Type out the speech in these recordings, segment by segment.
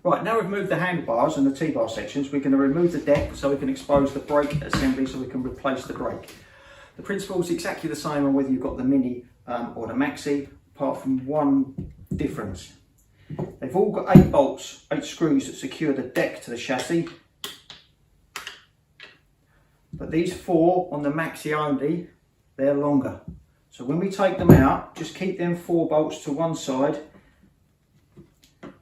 Right, now we've moved the handlebars and the T-bar sections, we're going to remove the deck so we can expose the brake assembly so we can replace the brake. The principle is exactly the same on whether you've got the Mini or the Maxi, apart from one difference. They've all got 8 bolts, 8 screws that secure the deck to the chassis. But these 4 on the Maxi only, they're longer. So when we take them out, just keep them 4 bolts to one side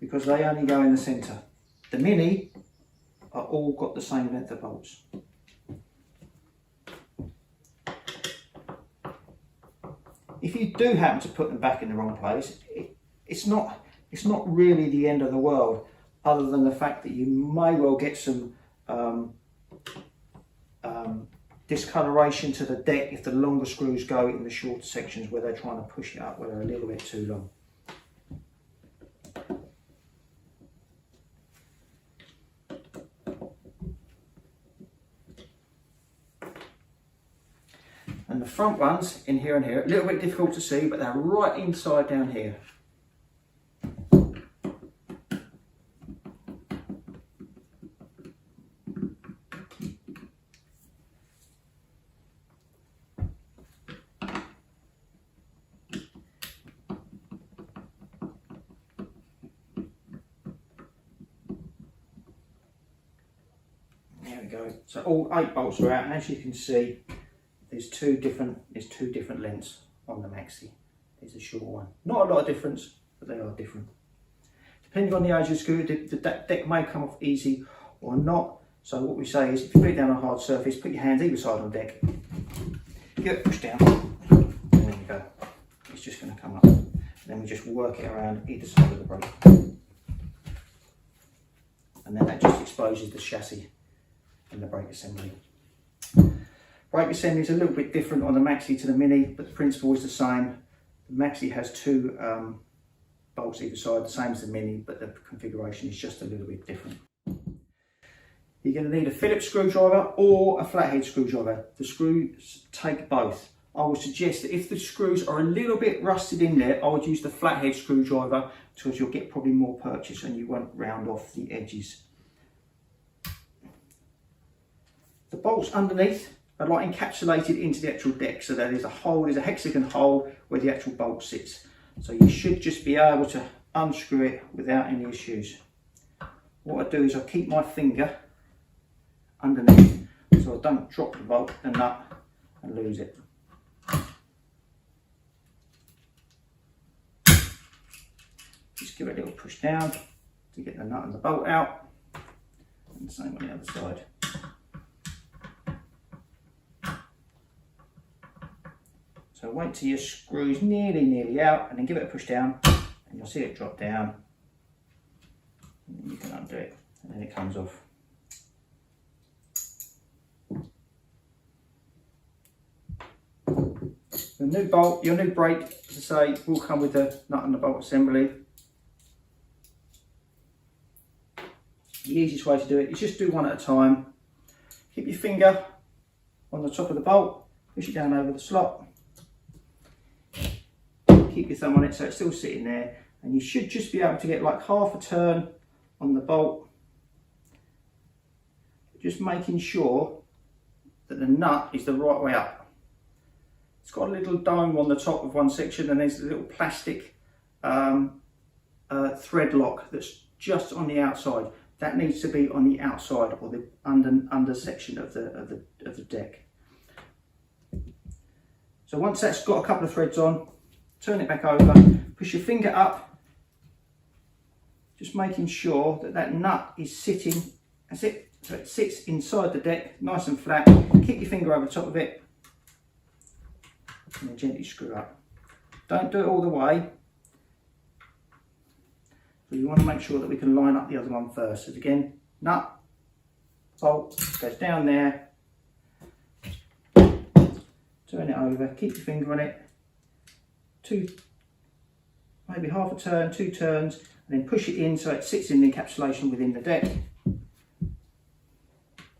because they only go in the centre. The Mini are all got the same length of bolts. If you do happen to put them back in the wrong place, it's not really the end of the world, other than the fact that you may well get some discoloration to the deck if the longer screws go in the shorter sections where they're trying to push it up, where they're a little bit too long. And the front ones in here and here, a little bit difficult to see, but they're right inside down here. There we go. So all 8 bolts are out, and as you can see, there's two different lengths on the Maxi. There's a short one. Not a lot of difference, but they are different. Depending on the age of the screw, the deck may come off easy or not. So what we say is, if you put it down on a hard surface, put your hands either side on the deck, give it a push down, and there you go. It's just going to come up. And then we just work it around either side of the brake. And then that just exposes the chassis and the brake assembly. Brake assembly is a little bit different on the Maxi to the Mini, but the principle is the same. The Maxi has 2 bolts either side, the same as the Mini, but the configuration is just a little bit different. You're going to need a Phillips screwdriver or a flathead screwdriver. The screws take both. I would suggest that if the screws are a little bit rusted in there, I would use the flathead screwdriver because you'll get probably more purchase and you won't round off the edges. The bolts underneath are like encapsulated into the actual deck, so there's a hexagon hole where the actual bolt sits. So you should just be able to unscrew it without any issues. What I do is I keep my finger underneath so I don't drop the bolt, the nut, and lose it. Just give it a little push down to get the nut and the bolt out, and the same on the other side. So wait till your screw's nearly out and then give it a push down and you'll see it drop down. And then you can undo it and then it comes off. The new bolt, your new brake, as I say, will come with the nut and the bolt assembly. The easiest way to do it is just do one at a time. Keep your finger on the top of the bolt, push it down over the slot. Keep your thumb on it so it's still sitting there, and you should just be able to get like half a turn on the bolt, just making sure that the nut is the right way up. It's got a little dome on the top of one section, and there's a little plastic thread lock that's just on the outside. That needs to be on the outside or the under section of the deck. So once that's got a couple of threads on, turn it back over, push your finger up, just making sure that that nut is sitting, that's it, so it sits inside the deck, nice and flat. Keep your finger over the top of it, and then gently screw up. Don't do it all the way. So you want to make sure that we can line up the other one first. So again, nut, bolt, goes down there, turn it over, keep your finger on it, maybe half a turn, 2 turns, and then push it in so it sits in the encapsulation within the deck.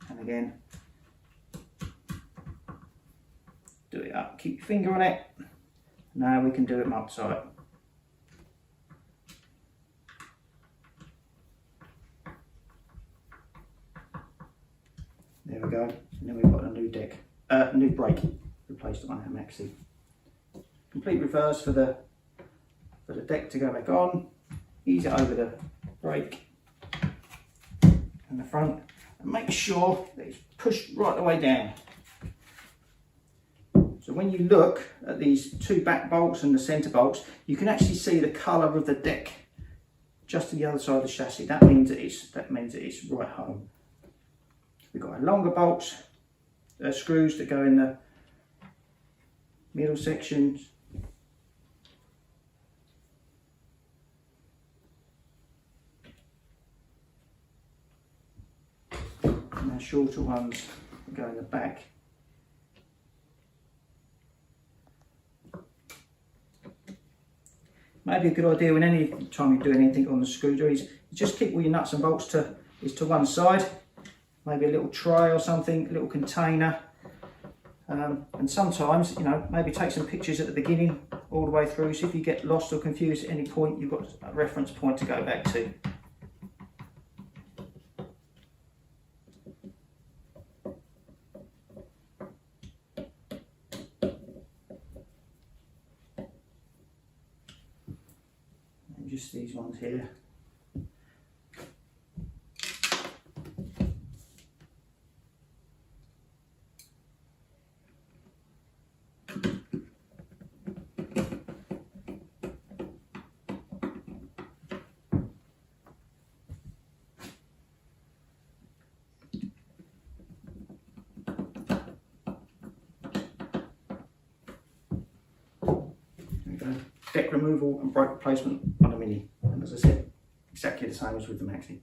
And again, do it up, keep your finger on it. Now we can do it upside. we go. And then we've got a new deck, new brake replaced on our Maxi. Complete reverse for the deck to go back on. Ease it over the brake and the front, and make sure that it's pushed right the way down. So when you look at these two back bolts and the centre bolts, you can actually see the colour of the deck just to the other side of the chassis. That means that it's right home. We've got our longer bolts, screws that go in the middle sections. And our shorter ones go in the back. Maybe a good idea when any time you're doing anything on the screwdriver is just keep all your nuts and bolts to one side. Maybe a little tray or something, a little container. And sometimes, you know, maybe take some pictures at the beginning all the way through. So if you get lost or confused at any point, you've got a reference point to go back to. Just these ones here. Deck removal and brake replacement on a Mini, and as I said, exactly the same as with the Maxi.